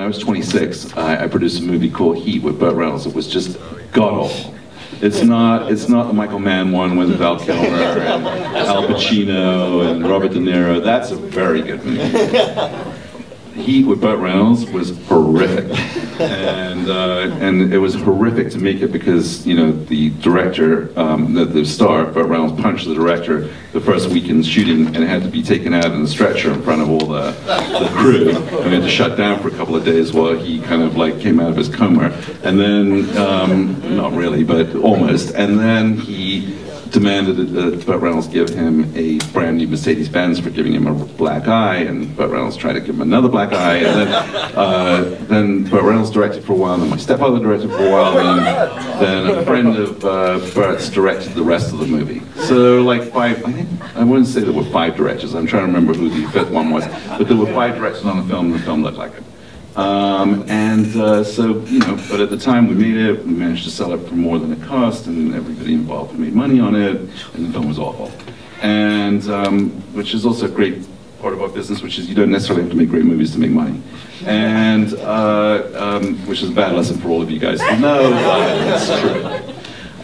I was 26, I produced a movie called Heat with Burt Reynolds. It was just god-awful. It's not the Michael Mann one with Val Kilmer and Al Pacino and Robert De Niro. That's a very good movie. Heat with Burt Reynolds was horrific, and it was horrific to make it because, you know, the director, the star, Burt Reynolds, punched the director the first weekend shooting, and it had to be taken out in a stretcher in front of all the crew, and we had to shut down for a couple of days while he kind of like came out of his coma, and then, not really, but almost, and then he demanded that Burt Reynolds give him a brand new Mercedes-Benz for giving him a black eye, and Burt Reynolds tried to give him another black eye, and then Burt Reynolds directed for a while, and then my stepfather directed for a while, and then a friend of Burt's directed the rest of the movie. So like I wouldn't say there were 5 directors, I'm trying to remember who the 5th one was, but there were 5 directors on the film looked like it. So, you know, but at the time we made it, we managed to sell it for more than it cost, and everybody involved made money on it, and the film was awful. And, which is also a great part of our business, which is you don't necessarily have to make great movies to make money. And, which is a bad lesson for all of you guys to know, but it's true.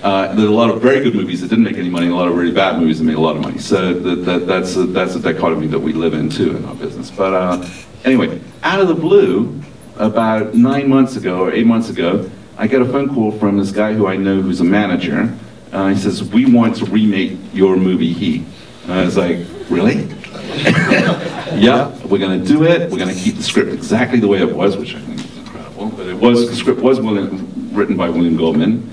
There's a lot of very good movies that didn't make any money, and a lot of really bad movies that made a lot of money. So that's a dichotomy that we live in too in our business. But anyway, out of the blue, about 9 months ago or 8 months ago, I get a phone call from this guy who I know who's a manager. He says, "We want to remake your movie Heat." And I was like, "Really?" "Yeah, we're going to do it. We're going to keep the script exactly the way it was," which I think is incredible. But the script was written by William Goldman.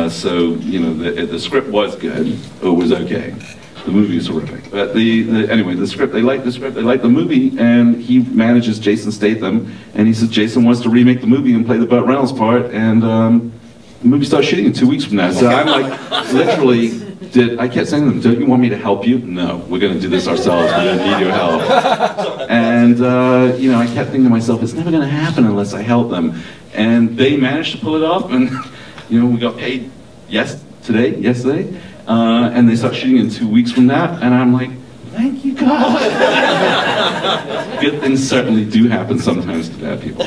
So, you know, the script was good. It was okay. The movie was horrific. But anyway, the script, they liked the script, they liked the movie, and he manages Jason Statham, and he says Jason wants to remake the movie and play the Burt Reynolds part, and the movie starts shooting in 2 weeks from now. So I'm like, literally, I kept saying to them, "Don't you want me to help you?" "No, we're going to do this ourselves. We're going to need your help." And, you know, I kept thinking to myself, it's never going to happen unless I help them. And they managed to pull it off, and, you know, we got paid yesterday. And they start shooting in 2 weeks from that, and I'm like, thank you, God. Good things certainly do happen sometimes to bad people.